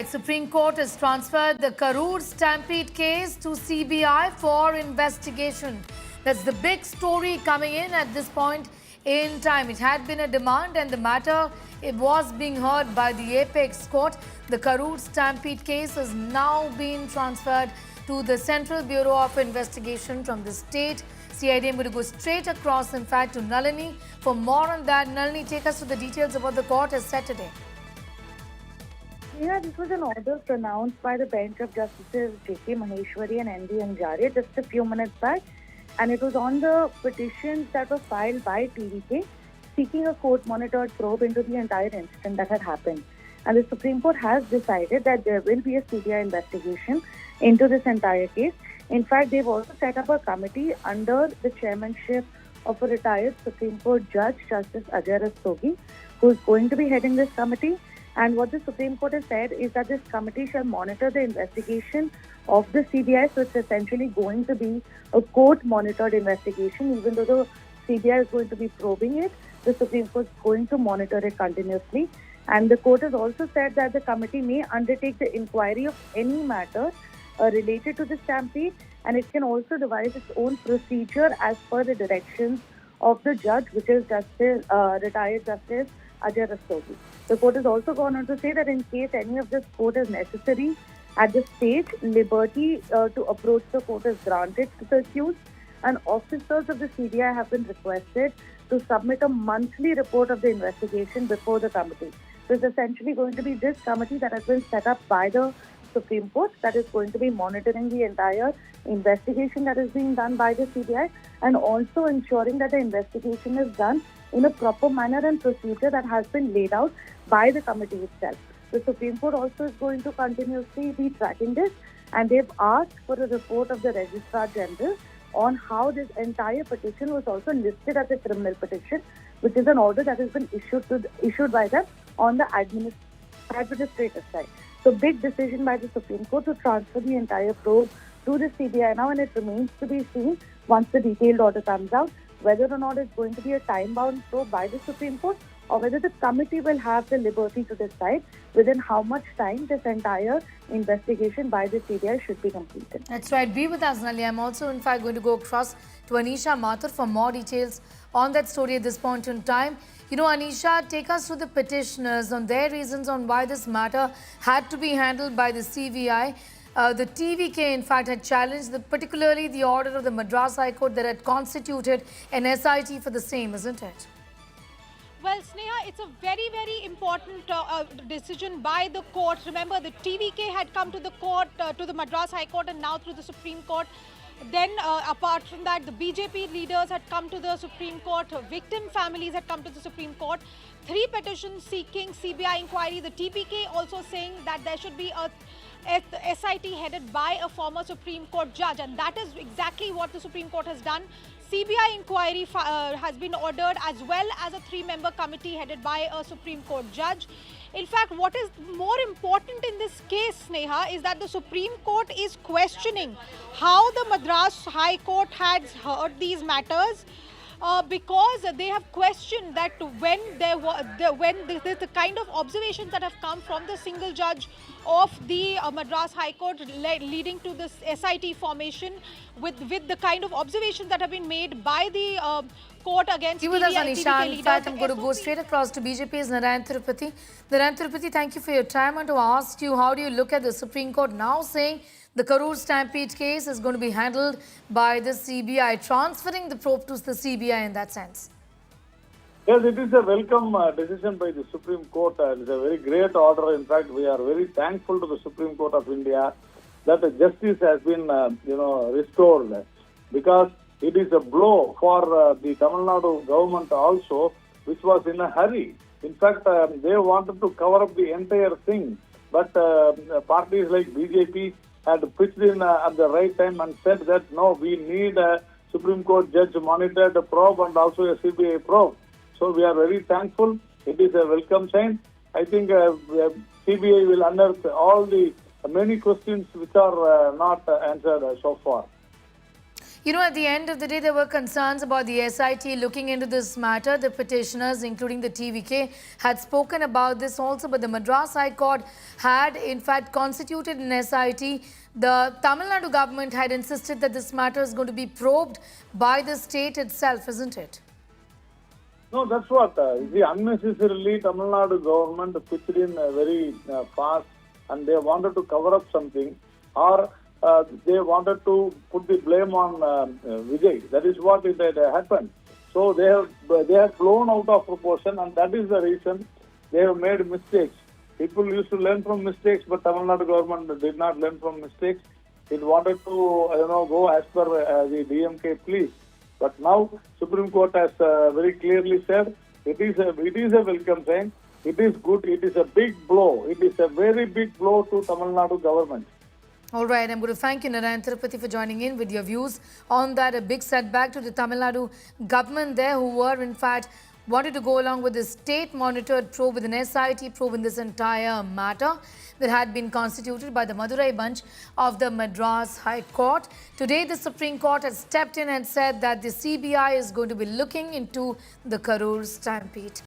Supreme Court has transferred the Karur Stampede case to CBI for investigation. That's the big story coming in at this point in time. It had been a demand and the matter it was being heard by the Apex Court. The Karur Stampede case has now been transferred to the Central Bureau of Investigation from the state. CID, I'm going to go straight across, in fact, to Nalini. For more on that, Nalini, take us to the details of what the court has said today. Yeah, this was an order pronounced by the bench of Justices J.K. Maheshwari and N.V. Anjari just a few minutes back. And it was on the petitions that were filed by TVK seeking a court-monitored probe into the entire incident that had happened. And the Supreme Court has decided that there will be a CBI investigation into this entire case. In fact, they've also set up a committee under the chairmanship of a retired Supreme Court judge, Justice Ajay Rastogi, who is going to be heading this committee. And what the Supreme Court has said is that this committee shall monitor the investigation of the CBI. So it's essentially going to be a court-monitored investigation. Even though the CBI is going to be probing it, the Supreme Court is going to monitor it continuously. And the court has also said that the committee may undertake the inquiry of any matter related to the stampede, and it can also devise its own procedure as per the directions of the judge, which is retired Justice Ajay Rastogi. The court has also gone on to say that in case any of this court is necessary, at this stage, liberty to approach the court is granted to the accused, and officers of the CBI have been requested to submit a monthly report of the investigation before the committee. So it's essentially going to be this committee that has been set up by the Supreme Court that is going to be monitoring the entire investigation that is being done by the CBI, and also ensuring that the investigation is done in a proper manner and procedure that has been laid out by the committee itself. The Supreme Court also is going to continuously be tracking this, and they've asked for a report of the Registrar General on how this entire petition was also listed as a criminal petition, which is an order that has been issued by them on the administrative side. So big decision by the Supreme Court to transfer the entire probe to the CBI now, and it remains to be seen once the detailed order comes out whether or not it's going to be a time-bound probe by the Supreme Court, or whether the committee will have the liberty to decide within how much time this entire investigation by the CBI should be completed. That's right. Be with us, Nalini. I'm also, in fact, going to go across to Anisha Mathur for more details on that story at this point in time. You know, Anisha, take us through the petitioners on their reasons on why this matter had to be handled by the CBI. The TVK, in fact, had challenged particularly the order of the Madras High Court that had constituted an SIT for the same, isn't it? Well, Sneha, it's a very, very important decision by the court. Remember, the TVK had come to the court, to the Madras High Court, and now through the Supreme Court. Then, apart from that, the BJP leaders had come to the Supreme Court, victim families had come to the Supreme Court. 3 petitions seeking CBI inquiry. The TPK also saying that there should be a SIT headed by a former Supreme Court judge, and that is exactly what the Supreme Court has done. CBI inquiry has been ordered, as well as a 3-member committee headed by a Supreme Court judge. In fact, what is more important in this case, Sneha, is that the Supreme Court is questioning how the Madras High Court has heard these matters, because they have questioned that when the kind of observations that have come from the single judge of the Madras High Court leading to this SIT formation, with the kind of observations that have been made by the court against TVK leaders. In fact, I'm going to go straight across to BJP's Narayan Tirupati. Narayan Tirupati, thank you for your time. And to ask you, how do you look at the Supreme Court now saying the Karur Stampede case is going to be handled by the CBI, transferring the probe to the CBI in that sense? Yes, it is a welcome decision by the Supreme Court. It is a very great order. In fact, we are very thankful to the Supreme Court of India that justice has been, restored, because it is a blow for the Tamil Nadu government also, which was in a hurry. In fact, they wanted to cover up the entire thing, but parties like BJP had pitched in at the right time and said that no, we need a Supreme Court judge monitored probe and also a CBI probe. So we are very thankful. It is a welcome sign. I think CBI will unearth all the many questions which are not answered so far. You know, at the end of the day, there were concerns about the SIT looking into this matter. The petitioners, including the TVK, had spoken about this also, but the Madras High Court had, in fact, constituted an SIT. The Tamil Nadu government had insisted that this matter is going to be probed by the state itself, isn't it? No, that's what. The unnecessarily Tamil Nadu government pitched in very fast, and they wanted to cover up something, or they wanted to put the blame on Vijay. That is what it had happened. So they have blown out of proportion, and that is the reason they have made mistakes. People used to learn from mistakes, but Tamil Nadu government did not learn from mistakes. It wanted to, go as per the DMK plea. But now Supreme Court has very clearly said it is a welcome sign. It is good. It is a big blow. It is a very big blow to Tamil Nadu government. All right, I'm going to thank you, Narayan Tirupati, for joining in with your views on that. A big setback to the Tamil Nadu government there, who were, in fact, wanted to go along with the state-monitored probe with an SIT probe in this entire matter that had been constituted by the Madurai bench of the Madras High Court. Today, the Supreme Court has stepped in and said that the CBI is going to be looking into the Karur stampede.